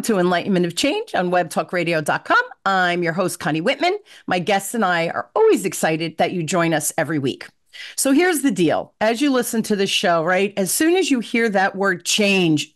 to Enlightenment of Change on webtalkradio.com. I'm your host, Connie Whitman. My guests and I are always excited that you join us every week. So here's the deal. As you listen to the show, right, as soon as you hear that word change,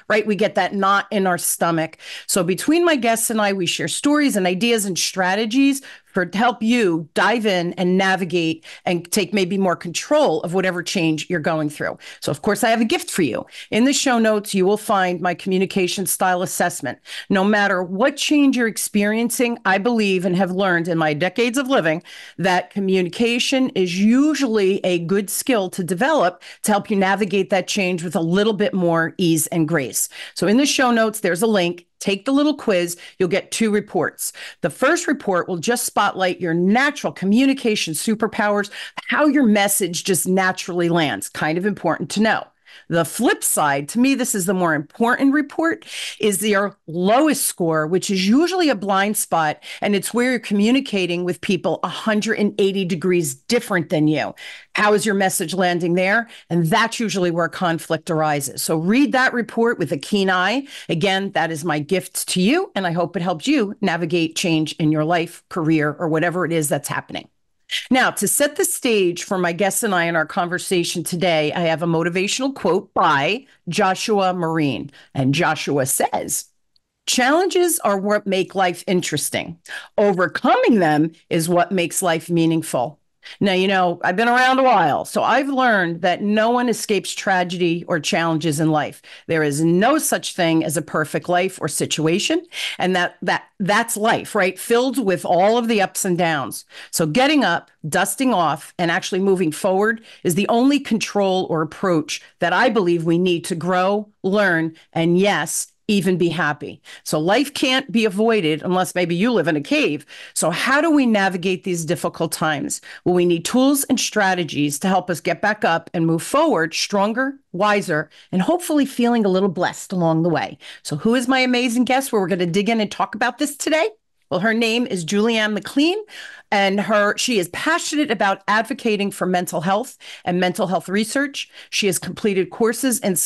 right, we get that knot in our stomach. So between my guests and I, we share stories and ideas and strategies to help you dive in and navigate and take maybe more control of whatever change you're going through. So, of course, I have a gift for you. In the show notes, you will find my communication style assessment. No matter what change you're experiencing, I believe and have learned in my decades of living that communication is usually a good skill to develop to help you navigate that change with a little bit more ease and grace. So in the show notes, there's a link. Take the little quiz. You'll get 2 reports. The first report will just spotlight your natural communication superpowers, how your message just naturally lands. Kind of important to know. The flip side, to me, this is the more important report, is your lowest score, which is usually a blind spot, and it's where you're communicating with people 180 degrees different than you. How is your message landing there? And that's usually where conflict arises. So read that report with a keen eye. Again, that is my gift to you, and I hope it helps you navigate change in your life, career, or whatever it is that's happening. Now, to set the stage for my guests and I in our conversation today, I have a motivational quote by Joshua Marine. And Joshua says, "Challenges are what make life interesting. Overcoming them is what makes life meaningful." Now, I've been around a while, so I've learned that no one escapes tragedy or challenges in life. There is no such thing as a perfect life or situation, and that's life, right? Filled with all of the ups and downs. So getting up, dusting off, and actually moving forward is the only control or approach that I believe we need to grow, learn, and yes, even be happy. So life can't be avoided unless maybe you live in a cave. So how do we navigate these difficult times? Well, we need tools and strategies to help us get back up and move forward stronger, wiser, and hopefully feeling a little blessed along the way. So who is my amazing guest where we're going to dig in and talk about this today? Well, her name is Julianne Mclean, and she is passionate about advocating for mental health and mental health research. She has completed courses in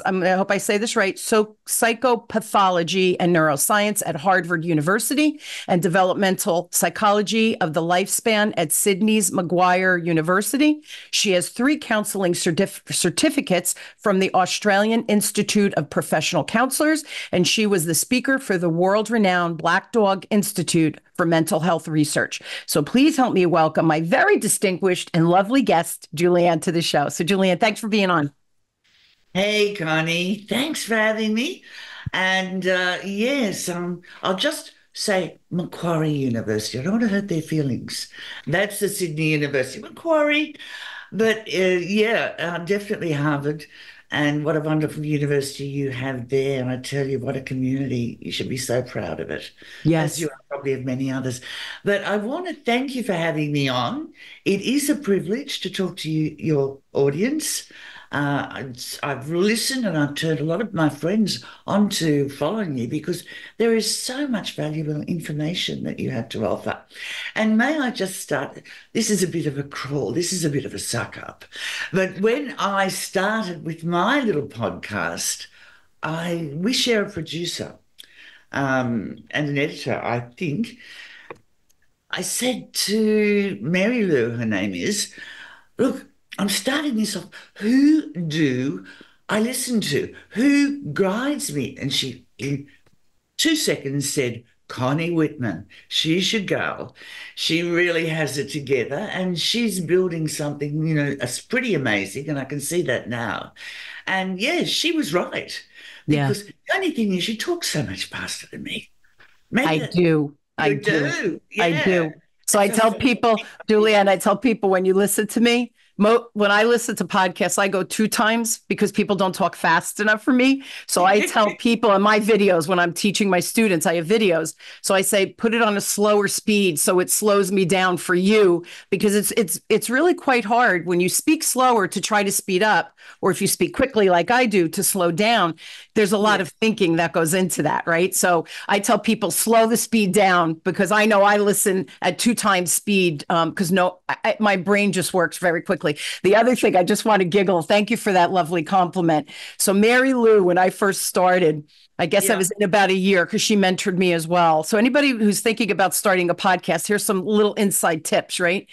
I hope I say this right, so psychopathology and neuroscience at Harvard University and developmental psychology of the lifespan at Sydney's Macquarie University. She has 3 counseling certificates from the Australian Institute of Professional Counsellors, and she was the speaker for the world-renowned Black Dog Institute for Mental Health Research. So please help me welcome my very distinguished and lovely guest, Julianne, to the show. So Julianne, thanks for being on. Hey, Connie, thanks for having me. And yes, I'll just say Macquarie University. I don't want to hurt their feelings. That's the Sydney University, Macquarie. But definitely Harvard. And what a wonderful university you have there. And I tell you, what a community. You should be so proud of it. Yes. As you are probably of many others. But I want to thank you for having me on. It is a privilege to talk to you, your audience. I've listened and I've turned a lot of my friends onto following you because there is so much valuable information that you have to offer. And may I just start? This is a bit of a crawl. This is a bit of a suck up. But when I started with my little podcast, we share a producer and an editor, I think. I said to Mary Lou, her name is, look, I'm starting this off. Who do I listen to? Who guides me? And she, in 2 seconds, said, Connie Whitman. She's your girl. She really has it together, and she's building something, it's pretty amazing, and I can see that now. And yes, she was right. Because the only thing is, you talk so much faster than me. I do. Yeah. I do. So I tell people, Julianne, when you listen to me, when I listen to podcasts, I go 2 times because people don't talk fast enough for me. So I tell people in my videos, when I'm teaching my students, I have videos. So I say, put it on a slower speed so it slows me down for you, because it's really quite hard when you speak slower to try to speed up, or if you speak quickly like I do to slow down. There's a lot of thinking that goes into that, right? So I tell people, slow the speed down, because I know I listen at 2 times speed because my brain just works very quickly. exactly. The other thing, I just want to giggle. Thank you for that lovely compliment. So Mary Lou, when I first started, I guess I Yeah. was in about a year because she mentored me as well. So anybody who's thinking about starting a podcast, here's some little inside tips, right?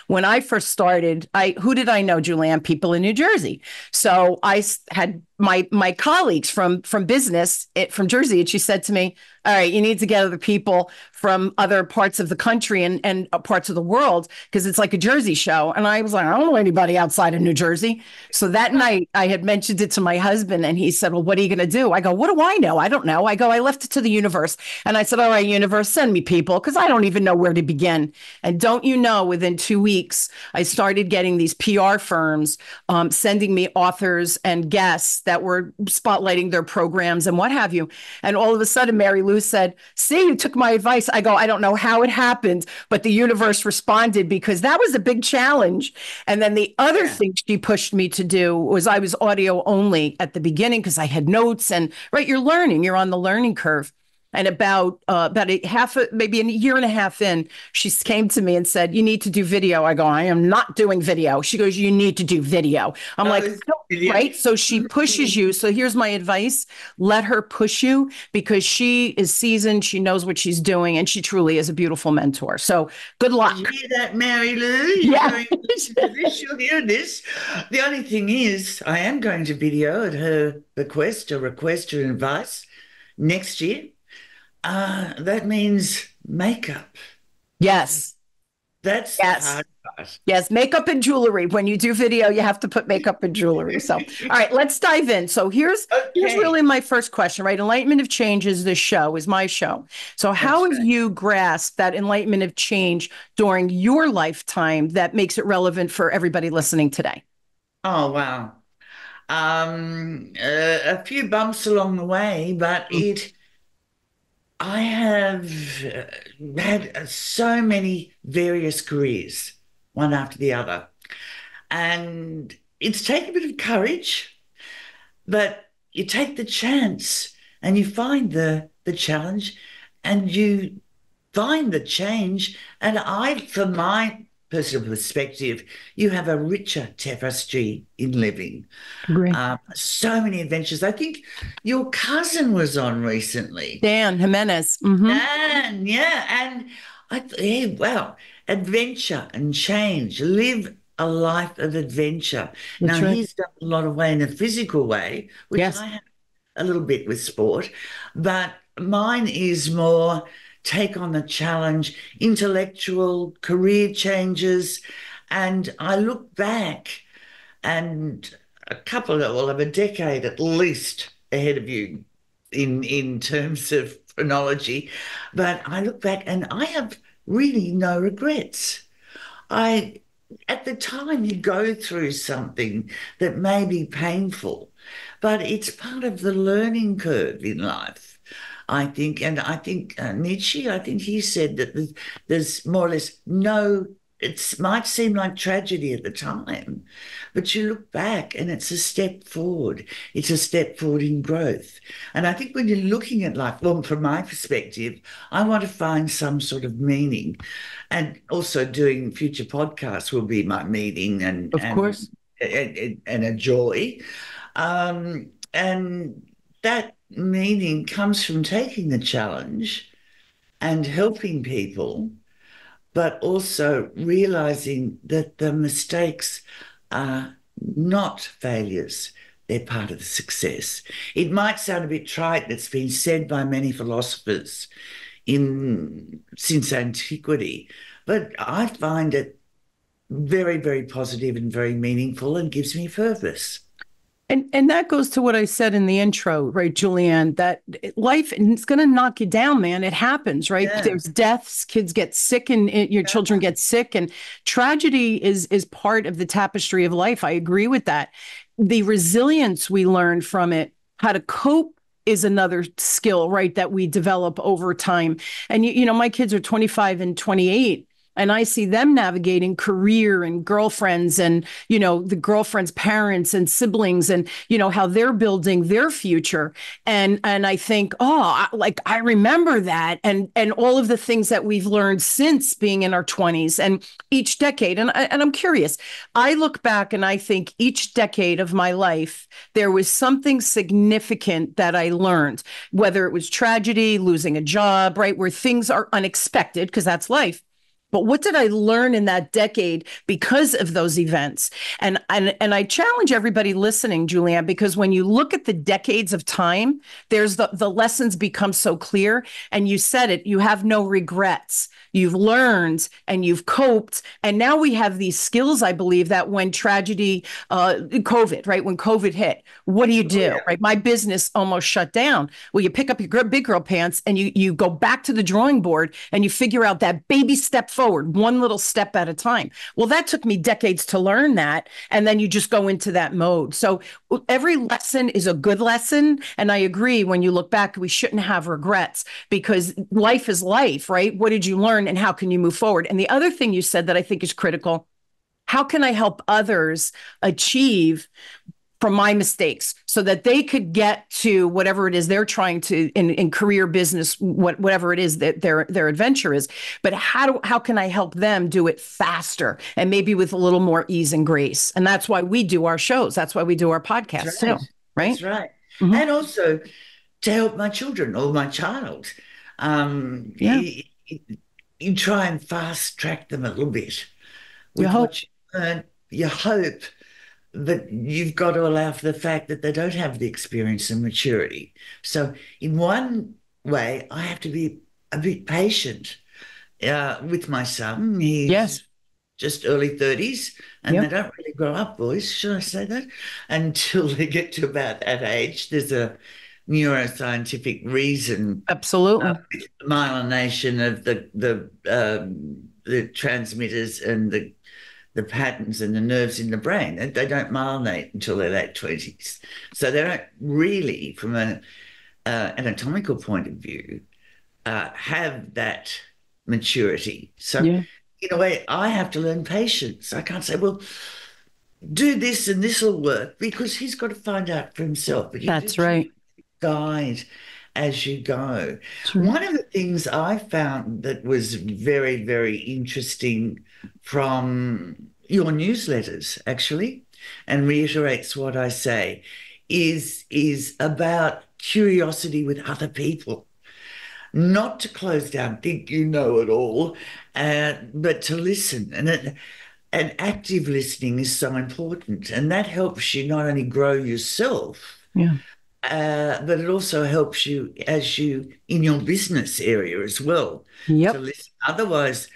When I first started, who did I know, Julianne? People in New Jersey. So had my colleagues from business from Jersey, and she said to me, all right, you need to get other people from other parts of the country and parts of the world because it's like a Jersey show. And I was like, I don't know anybody outside of New Jersey. So that night I had mentioned it to my husband and he said, well, what are you going to do? I go, what do I know? I don't know. I go, I left it to the universe. And I said, all right, universe, send me people because I don't even know where to begin. And don't you know, within 2 weeks, I started getting these PR firms sending me authors and guests that were spotlighting their programs and what have you. And all of a sudden, Mary Lou said, see, you took my advice. I go, I don't know how it happened, but the universe responded because that was a big challenge. And then the other thing she pushed me to do was I was audio only at the beginning because I had notes and right, you're learning, you're on the learning curve. And maybe a year and a half in, she came to me and said, you need to do video. I go, I am not doing video. She goes, you need to do video. I'm like, no, right? So she pushes you. So here's my advice. Let her push you because she is seasoned. She knows what she's doing. And she truly is a beautiful mentor. So good luck. You hear that, Mary Lou? Yeah. She'll hear this. The only thing is, I am going to video at her request or advice next year. That means makeup. Yes. That's the hard part. Yes, makeup and jewelry. When you do video, you have to put makeup and jewelry. So, all right, let's dive in. So here's really my first question, right? Enlightenment of Change is my show. So how have you grasped that enlightenment of change during your lifetime that makes it relevant for everybody listening today? Oh, wow. A few bumps along the way, but I have had so many various careers, one after the other. And it's taken a bit of courage, but you take the chance and you find the challenge and you find the change. And from my personal perspective, you have a richer tapestry in living. Great. So many adventures. I think your cousin was on recently. Dan Jimenez. Mm-hmm. Dan, yeah. And wow, adventure and change. Live a life of adventure. That's now, right. he's done a lot of way in a physical way, which I have a little bit with sport, but mine is more take on the challenge, intellectual, career changes. And I look back and a decade at least ahead of you in terms of chronology. But I look back and I have really no regrets. At the time you go through something that may be painful, but it's part of the learning curve in life. I think Nietzsche, I think he said that there's more or less it might seem like tragedy at the time, but you look back and it's a step forward. It's a step forward in growth. And I think when you're looking at life, well, from my perspective, I want to find some sort of meaning. And also doing future podcasts will be my meaning and a joy. And that meaning comes from taking the challenge and helping people, but also realizing that the mistakes are not failures. They're part of the success. It might sound a bit trite. It's been said by many philosophers since antiquity, but I find it very, very positive and very meaningful and gives me purpose. And that goes to what I said in the intro, right, Julianne, that life, and it's going to knock you down, man. It happens, right? Yeah. There's deaths, kids get sick and your children get sick, and tragedy is part of the tapestry of life. I agree with that. The resilience we learn from it, how to cope is another skill, right, that we develop over time. And, my kids are 25 and 28. and I see them navigating career and girlfriends and, the girlfriend's parents and siblings and, how they're building their future. And I think, like I remember that and all of the things that we've learned since being in our 20s and each decade. And I'm curious, I look back and I think each decade of my life, there was something significant that I learned, whether it was tragedy, losing a job, right, where things are unexpected, because that's life. But what did I learn in that decade because of those events? And I challenge everybody listening, Julianne, because when you look at the decades of time, there's the lessons become so clear. And you said it, you have no regrets. You've learned and you've coped. And now we have these skills, I believe, that when tragedy, COVID, right? When COVID hit, what do you do? Yeah. Right? My business almost shut down. Well, you pick up your big girl pants and you go back to the drawing board and you figure out that baby step forward, one little step at a time. Well, that took me decades to learn that. And then you just go into that mode. So every lesson is a good lesson. And I agree, when you look back, we shouldn't have regrets because life is life, right? What did you learn and how can you move forward? And the other thing you said that I think is critical, how can I help others achieve from my mistakes so that they could get to whatever it is they're trying to in career, business, whatever it is that their adventure is. But how can I help them do it faster and maybe with a little more ease and grace? And that's why we do our shows. That's why we do our podcasts too, right? That's right. Mm-hmm. And also to help my children or my child. You try and fast track them a little bit with what you learn. You hope, but you've got to allow for the fact that they don't have the experience and maturity. So in one way, I have to be a bit patient with my son. He's just early 30s, and they don't really grow up, boys, should I say that? Until they get to about that age. There's a neuroscientific reason. Absolutely. Myelination of the transmitters and the patterns and the nerves in the brain. They don't myelinate until their late 20s. So they don't really, from an anatomical point of view, have that maturity. So in a way, I have to learn patience. I can't say, well, do this and this will work, because he's got to find out for himself. But that's right. Guide as you go. One of the things I found that was very, very interesting from your newsletters, actually, and reiterates what I say, is about curiosity with other people. Not to close down, think you know it all, but to listen. And active listening is so important. And that helps you not only grow yourself, but it also helps you in your business area as well to listen. Otherwise,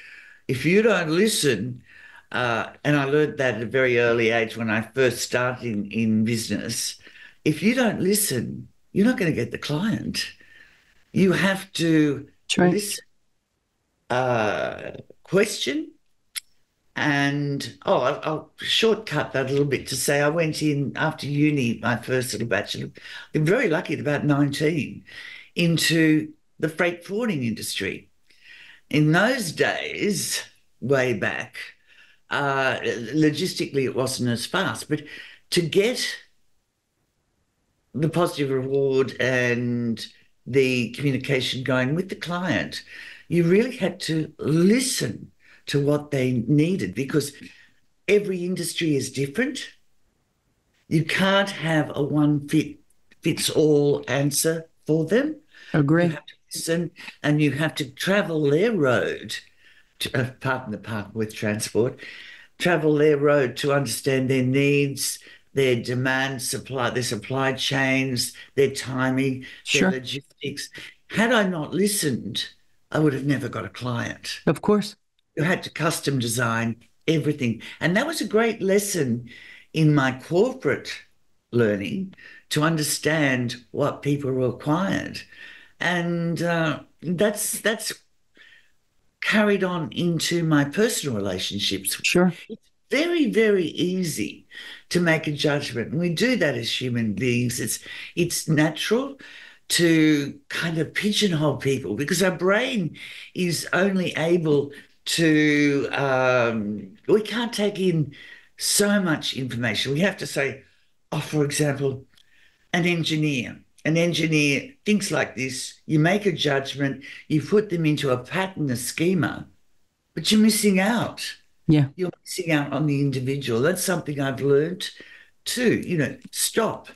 if you don't listen, and I learned that at a very early age when I first started in business, if you don't listen, you're not going to get the client. You have to listen, question. And I'll shortcut that a little bit to say I went in after uni, my first little bachelor, I'm very lucky at about 19, into the freight forwarding industry. In those days, way back, logistically it wasn't as fast, but to get the positive reward and the communication going with the client, you really had to listen to what they needed, because every industry is different. You can't have a one-fits-all answer for them. Agree. You have to listen, and you have to travel their road, pardon the pun with transport, travel their road to understand their needs, their demand, their supply chains, their timing, their logistics. Had I not listened, I would have never got a client. Of course. You had to custom design everything. And that was a great lesson in my corporate learning, to understand what people required. And that's carried on into my personal relationships. Sure. It's very, very easy to make a judgment. And we do that as human beings. It's natural to kind of pigeonhole people, because our brain is only able we can't take in so much information. We have to say, oh, for example, an engineer. An engineer thinks like this. You make a judgment, you put them into a pattern, a schema, but you're missing out. Yeah. You're missing out on the individual. That's something I've learned too. Stop.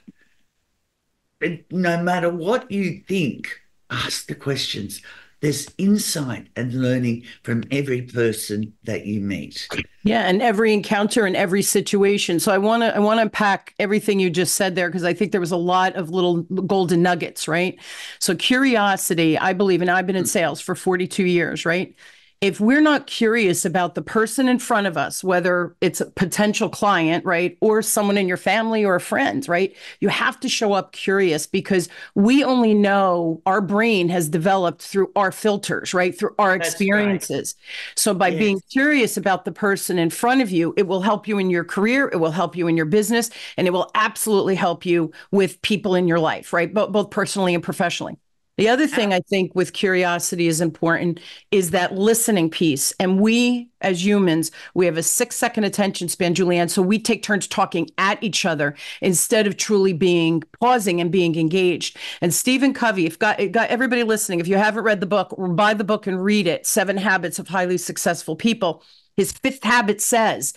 And no matter what you think, ask the questions. There's insight and learning from every person that you meet. Yeah, and every encounter and every situation. So I want to unpack everything you just said there because I think there was a lot of little golden nuggets, right? So curiosity, I believe, and I've been in sales for 42 years, right? If we're not curious about the person in front of us, whether it's a potential client, right, or someone in your family or a friend, right, you have to show up curious because we only know our brain has developed through our filters, right, through our That's right. experiences. So by being Yes. curious about the person in front of you, it will help you in your career, it will help you in your business, and it will absolutely help you with people in your life, right, both personally and professionally. The other thing I think with curiosity is important is that listening piece. And we, as humans, we have a 6-second attention span, Julianne. So we take turns talking at each other instead of truly being pausing and being engaged. And Stephen Covey, if got everybody listening, if you haven't read the book, buy the book and read it, 7 Habits of Highly Successful People. His 5th habit says,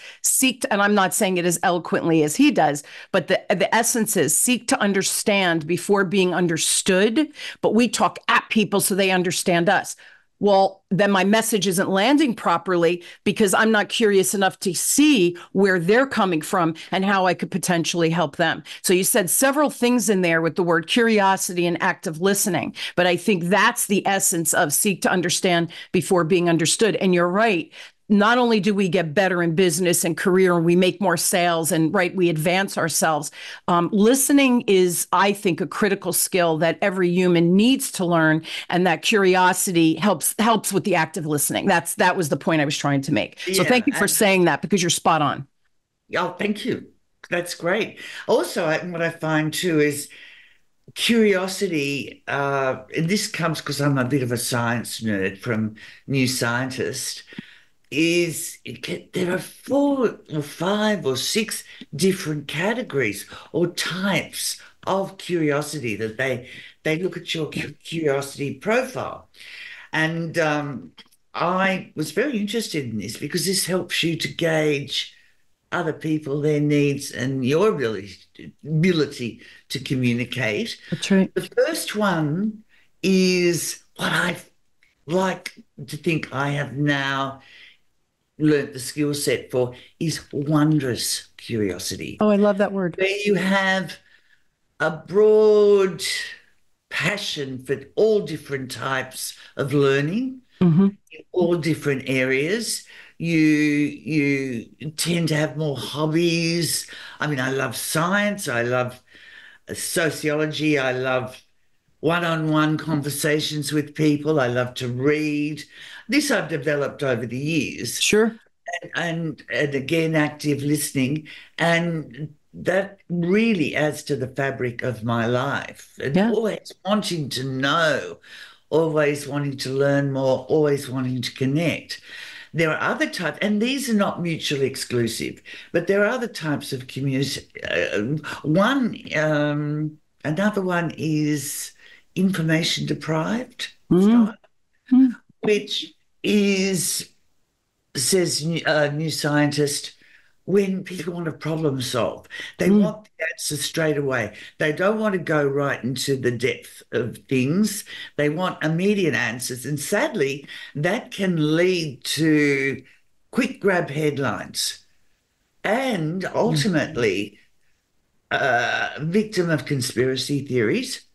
and I'm not saying it as eloquently as he does, but the essence is seek to understand before being understood. But we talk at people so they understand us. Well, then my message isn't landing properly because I'm not curious enough to see where they're coming from and how I could potentially help them. So you said several things in there with the word curiosity and active listening, but I think that's the essence of seek to understand before being understood. And you're right. Not only do we get better in business and career and we make more sales and right, we advance ourselves. Listening is, I think, a critical skill that every human needs to learn, and that curiosity helps with the active listening. That was the point I was trying to make. So thank Yeah. you for saying that because you're spot on. Oh, thank you. That's great. Also, what I find too is curiosity, and this comes because I'm a bit of a science nerd from New Scientist, there are 4 or 5 or 6 different categories or types of curiosity that they look at your curiosity profile. And I was very interested in this because this helps you to gauge other people, their needs, and your ability to communicate. That's right. The first one is what I like to think I have now learnt the skill set for is wondrous curiosity, Oh, I love that word. where you have a broad passion for all different types of learning Mm-hmm. in all different areas. You tend to have more hobbies. I mean, I love science, I love sociology, I love one-on-one conversations with people, I love to read. This I've developed over the years, Sure. and again, active listening, and that really adds to the fabric of my life, and Yeah. always wanting to know, always wanting to learn more, always wanting to connect. There are other types, and these are not mutually exclusive, but there are other types of community. Another one is information deprived style, Mm-hmm. which is, says New Scientist, when people want to problem solve, they want the answer straight away. They don't want to go right into the depth of things. They want immediate answers. And sadly, that can lead to quick grab headlines and ultimately victim of conspiracy theories.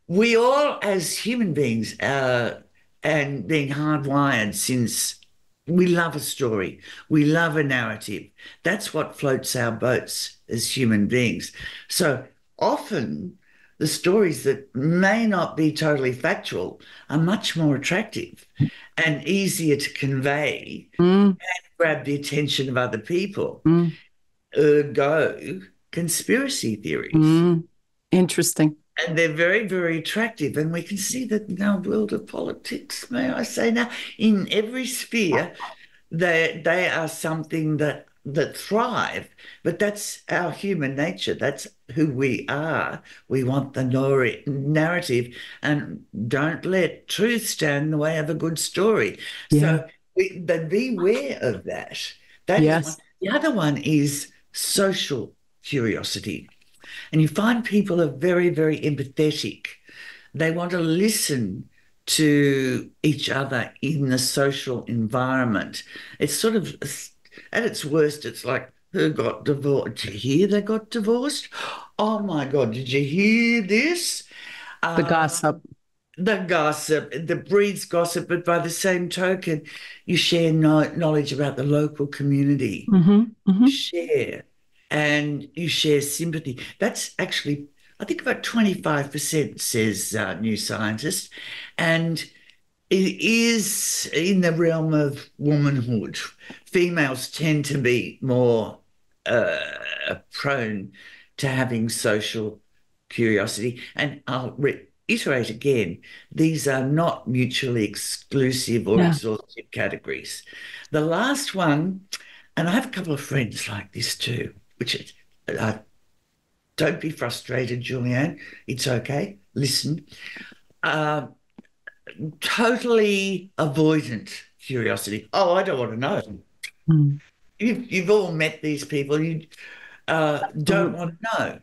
We all, as human beings, and being hardwired since we love a story, we love a narrative. That's what floats our boats as human beings. So often the stories that may not be totally factual are much more attractive and easier to convey Mm-hmm. and grab the attention of other people. Mm-hmm. Ergo, conspiracy theories. Mm-hmm. Interesting. And they're very, very attractive. And we can see that in our world of politics, may I say now, in every sphere, they are something that thrive. But that's our human nature. That's who we are. We want the narrative, and don't let truth stand in the way of a good story. Yeah. So but beware of that. That is one. Yes. The other one is social curiosity. And you find people are very, very empathetic. They want to listen to each other in the social environment. It's sort of, at its worst, it's like, who got divorced? Did you hear they got divorced? Oh my God, did you hear this? The Uh, gossip. the gossip, the breeds gossip, but by the same token, you share knowledge about the local community, Hmm. share, and you share sympathy. That's actually, I think, about 25%, says New Scientist. And it is in the realm of womanhood. Females tend to be more prone to having social curiosity. And I'll reiterate again, these are not mutually exclusive or Yeah. exhaustive categories. The last one, and I have a couple of friends like this too, which is, don't be frustrated, Julianne. It's okay. Listen. Uh, Totally avoidant curiosity. Oh, I don't want to know. Mm. You've all met these people. You don't Absolutely. want to know.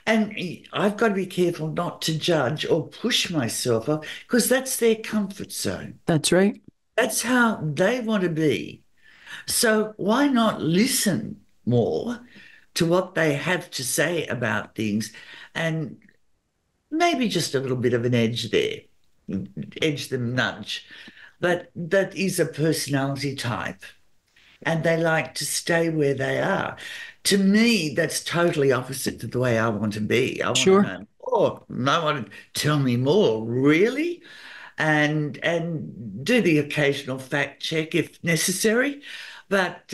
And I've got to be careful not to judge or push myself up because that's their comfort zone. That's right. That's how they want to be. So why not listen more to what they have to say about things and maybe just a little bit of an edge there, edge them nudge. But that is a personality type, and they like to stay where they are. To me, that's totally opposite to the way I want to be. I want to Sure. know more. I want to tell me more, really, and do the occasional fact check if necessary. But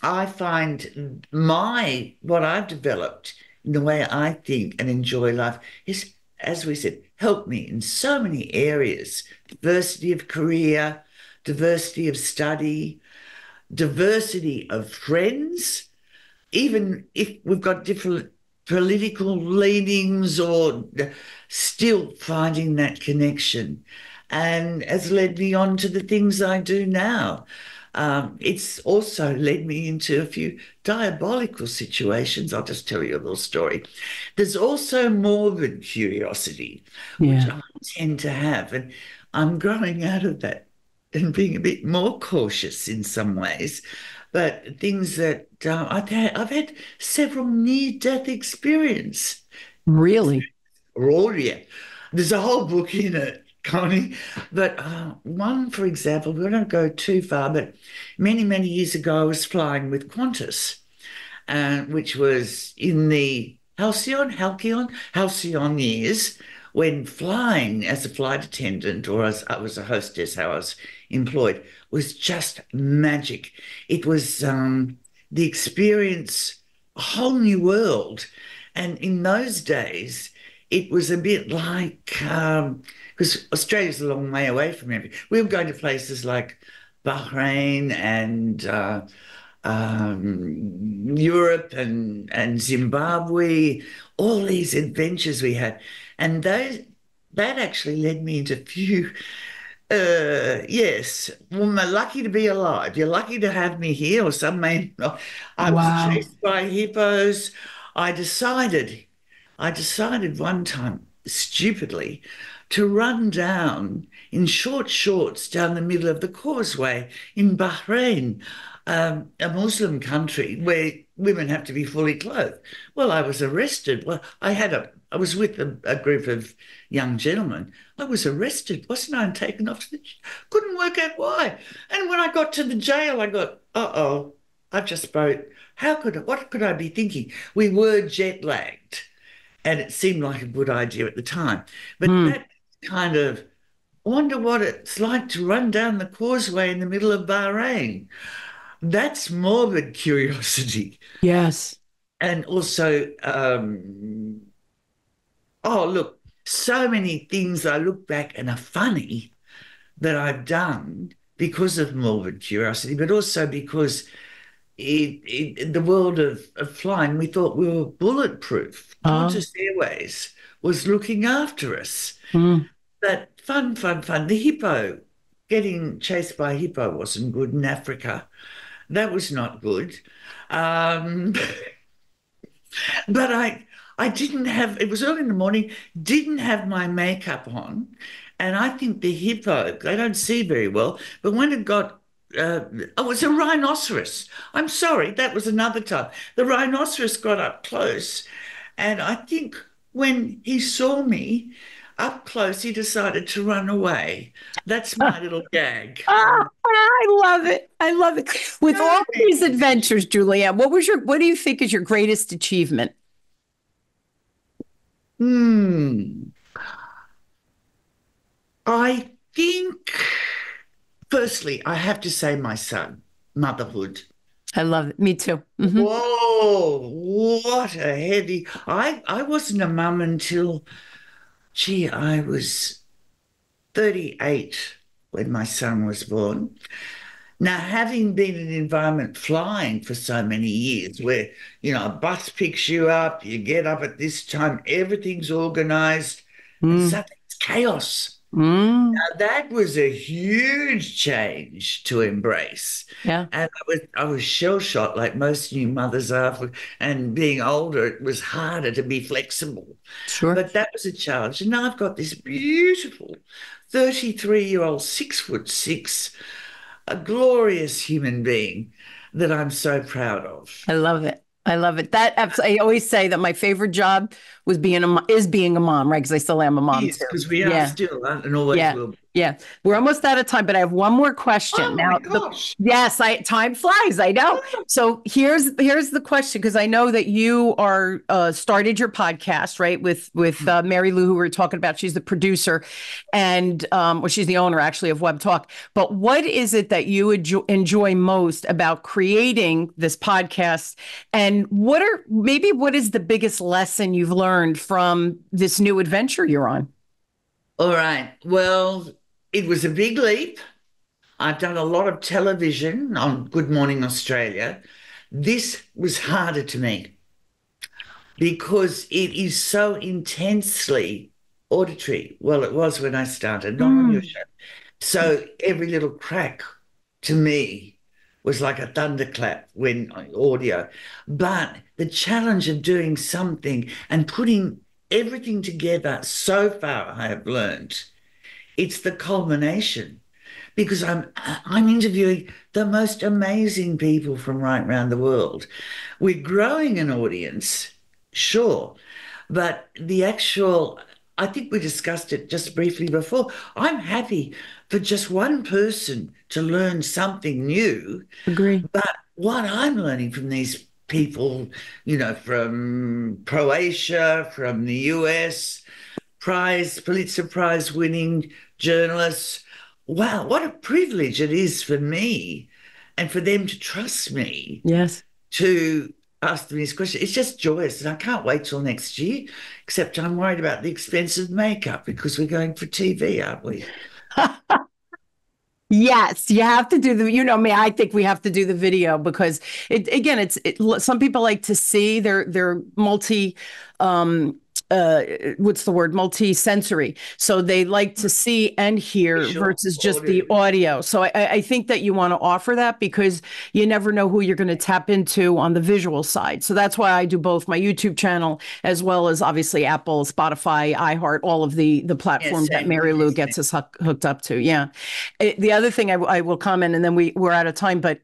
I find my what I've developed in the way I think and enjoy life is, as we said, help me in so many areas: diversity of career, diversity of study, diversity of friends, even if we've got different political leanings or still finding that connection, and has led me on to the things I do now. It's also led me into a few diabolical situations. I'll just tell you a little story. There's also morbid curiosity, which Yeah. I tend to have, and I'm growing out of that and being a bit more cautious in some ways. But things that I've had several near-death experience. Really. Oh yeah, there's a whole book in it, Connie. But one, for example, we don't go too far, but many, many years ago, I was flying with Qantas, which was in the halcyon years when flying as a flight attendant or as I was a hostess, how I was employed, was just magic. It was the experience, a whole new world. And in those days, it was a bit like, because Australia's a long way away from everything. We were going to places like Bahrain and Europe and Zimbabwe, all these adventures we had. And that actually led me into a few, yes, well, I'm lucky to be alive. You're lucky to have me here, or some may not. I was Wow. chased by hippos. I decided, I decided one time, stupidly, to run down in short shorts down the middle of the causeway in Bahrain, a Muslim country where women have to be fully clothed. Well, I was arrested. Well, I was with a group of young gentlemen. I was arrested, wasn't I? And taken off to the, couldn't work out why. And when I got to the jail, I got, uh-oh, I've just spoke. What could I be thinking? We were jet lagged and it seemed like a good idea at the time. But Hmm. that kind of, I wonder what it's like to run down the causeway in the middle of Bahrain. That's morbid curiosity. Yes. And also, oh, look, so many things I look back and are funny that I've done because of morbid curiosity, but also because in the world of flying, we thought we were bulletproof. Oh, Qantas Airways was looking after us. mm. But fun, fun, fun. The hippo, getting chased by a hippo wasn't good in Africa. That was not good. Um, but I didn't have, it was early in the morning, didn't have my makeup on. And I think the hippo, they don't see very well, but when it got, oh, it was a rhinoceros. I'm sorry, that was another time. The rhinoceros got up close. And I think when he saw me up close, he decided to run away. That's my little gag. I love it. I love it. With all these adventures, Julianne, what do you think is your greatest achievement? Hmm. I think, firstly, I have to say my son, motherhood. I love it. Me too. Whoa, what a heavy. I wasn't a mum until, gee, I was 38 when my son was born. Now, having been in an environment flying for so many years where, a bus picks you up, you get up at this time, everything's organized, and Mm, suddenly it's chaos. mm, Now, that was a huge change to embrace. yeah, And I was shell-shocked like most new mothers are. And being older, it was harder to be flexible. sure. But that was a challenge. And now I've got this beautiful 33-year-old, 6'6", a glorious human being that I'm so proud of. I love it. I love it. I always say that my favorite job is being a mom, right? Because I still am a mom Yes, too. because we are Yeah. still, and always Yeah. will be. Yeah. We're almost out of time, but I have one more question. Oh my Now, gosh. yes, time flies. I know. So here's the question, because I know that you are started your podcast, right? With Mary Lou, who we were talking about. She's the producer, and well, she's the owner actually of Web Talk. But what is it that you enjoy most about creating this podcast? And what is the biggest lesson you've learned from this new adventure you're on? All right. Well, it was a big leap. I've done a lot of television on Good Morning Australia. This was harder to me because it is so intensely auditory. Well, it was when I started, not on your Mm. show. So every little crack to me was like a thunderclap when audio. But the challenge of doing something and putting everything together so far, I have learned it's the culmination because I'm interviewing the most amazing people from right around the world. We're growing an audience, sure, but the actual, I think we discussed it just briefly before. I'm happy for just one person to learn something new, Agree. but what I'm learning from these people, from Croatia, from the US, Pulitzer Prize winning journalists. Wow, what a privilege it is for me and for them to trust me Yes. to ask them these questions. It's just joyous. And I can't wait till next year, except I'm worried about the expensive makeup because we're going for TV, aren't we? Yes, you have to do you know me, I think we have to do the video because some people like to see they're um what's the word, multi-sensory, so they like to see and hear Visual, versus just the audio. audio. So I think that you want to offer that because you never know who you're going to tap into on the visual side. So that's why I do both my YouTube channel as well as obviously Apple, Spotify, iHeart, all of the Yeah, platforms that same Mary with Lou me. gets us hooked up to. Yeah. The other thing I will comment, and then we're out of time, but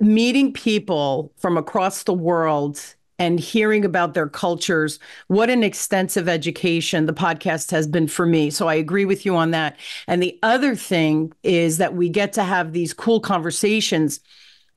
meeting people from across the world and hearing about their cultures, what an extensive education the podcast has been for me. So I agree with you on that. And the other thing is that we get to have these cool conversations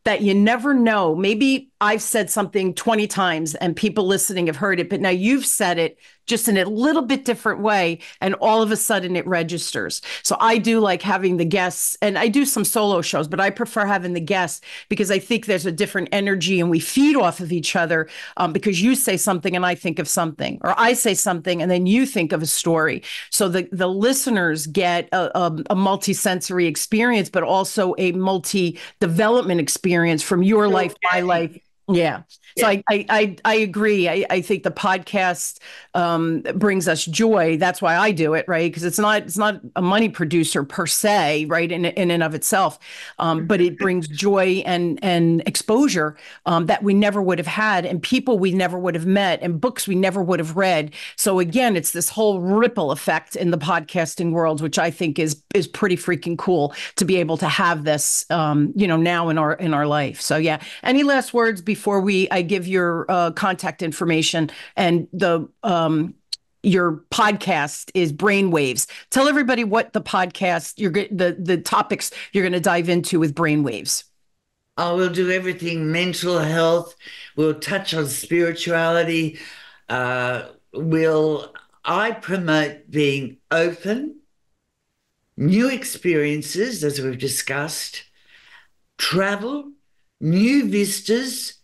that you never know. Maybe I've said something 20 times and people listening have heard it, but now you've said it just in a little bit different way. And all of a sudden it registers. So I do like having the guests, and I do some solo shows, but I prefer having the guests because I think there's a different energy and we feed off of each other, because you say something and I think of something, or I say something and then you think of a story. So the listeners get a multi-sensory experience, but also a multi-development experience from your life, my life. Yeah. So Yeah. I agree. I think the podcast brings us joy. That's why I do it, right? Because it's not a money producer per se, right? In and of itself, but it brings joy and exposure that we never would have had, and people we never would have met, and books we never would have read. So again, it's this whole ripple effect in the podcasting world, which I think is pretty freaking cool to be able to have this, now in our life. So yeah. Any last words before I give your contact information and your podcast is Brainwaves. Tell everybody what the podcast the topics you're going to dive into with Brainwaves. I will do everything mental health. We'll touch on spirituality. I promote being open, new experiences, as we've discussed, travel, new vistas,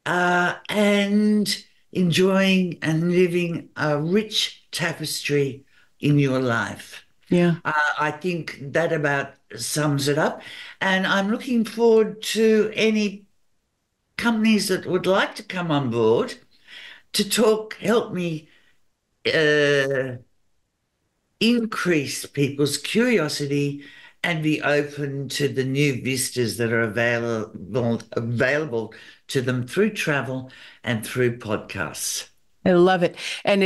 and enjoying and living a rich tapestry in your life. Yeah. I think that about sums it up. And I'm looking forward to any companies that would like to come on board to help me increase people's curiosity and be open to the new vistas that are available to them through travel and through podcasts. I love it. And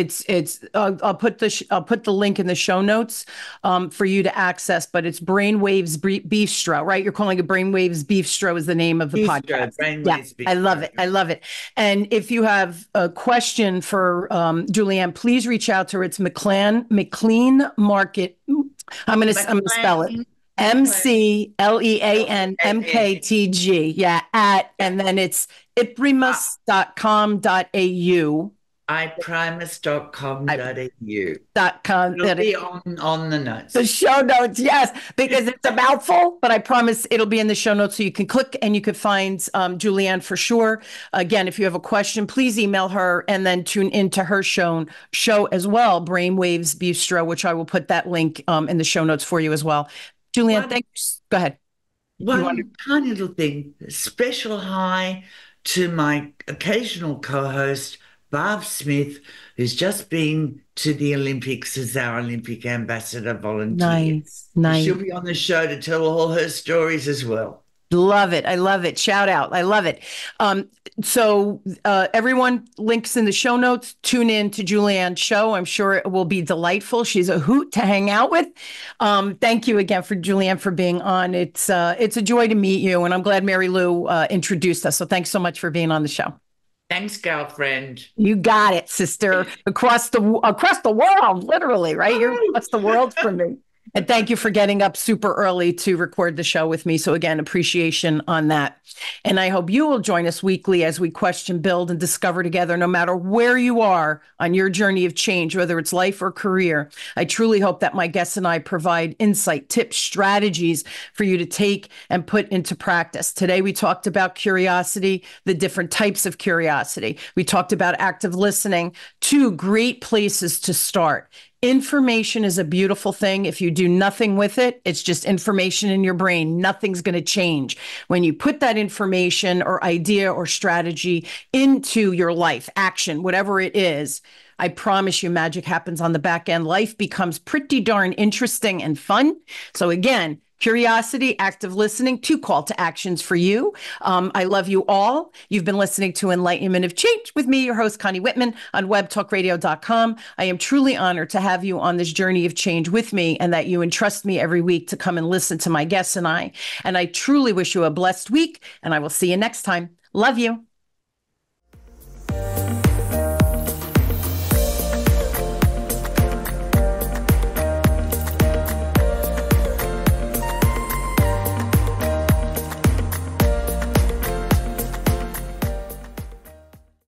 I'll put the link in the show notes for you to access, but it's Brainwaves Bistro, right? You're calling it Brainwaves Bistro is the name of the podcast. Yeah, Bistro. I love it. I love it. And if you have a question for Julianne, please reach out to her. It's Mclean Market. I'm going to spell it. McLeanMKTG. Yeah. And then it's iprimus.com.au. iprimus.com.au. It'll be on the notes. The show notes, yes, because it's a mouthful, but I promise it'll be in the show notes so you can click and you could find Julianne for sure. Again, if you have a question, please email her and then tune into her show as well, Brainwaves Bistro, which I will put that link in the show notes for you as well. Julianne, thanks. Go ahead. One tiny little thing, special hi to my occasional co-host, Barb Smith, who's just been to the Olympics as our Olympic ambassador volunteer. Nice. She'll be on the show to tell all her stories as well. Love it. I love it. Shout out. I love it. So everyone, links in the show notes. Tune in to Julianne's show. I'm sure it will be delightful. She's a hoot to hang out with. Thank you again for Julianne for being on. It's a joy to meet you, and I'm glad Mary Lou introduced us. So thanks so much for being on the show. Thanks, girlfriend. You got it, sister. Across the world, literally, right? You're across the world from me. And thank you for getting up super early to record the show with me. So again, appreciation on that. And I hope you will join us weekly as we question, build, and discover together, no matter where you are on your journey of change, whether it's life or career. I truly hope that my guests and I provide insight, tips, strategies for you to take and put into practice. Today, we talked about curiosity, the different types of curiosity. We talked about active listening, 2 great places to start. Information is a beautiful thing. If you do nothing with it, it's just information in your brain. Nothing's going to change. When you put that information or idea or strategy into your life, action, whatever it is, I promise you magic happens on the back end. Life becomes pretty darn interesting and fun. So again, curiosity, active listening, 2 call to actions for you. I love you all. You've been listening to Enlightenment of Change with me, your host, Connie Whitman, on webtalkradio.com. I am truly honored to have you on this journey of change with me, and that you entrust me every week to come and listen to my guests and I. And I truly wish you a blessed week, and I will see you next time. Love you.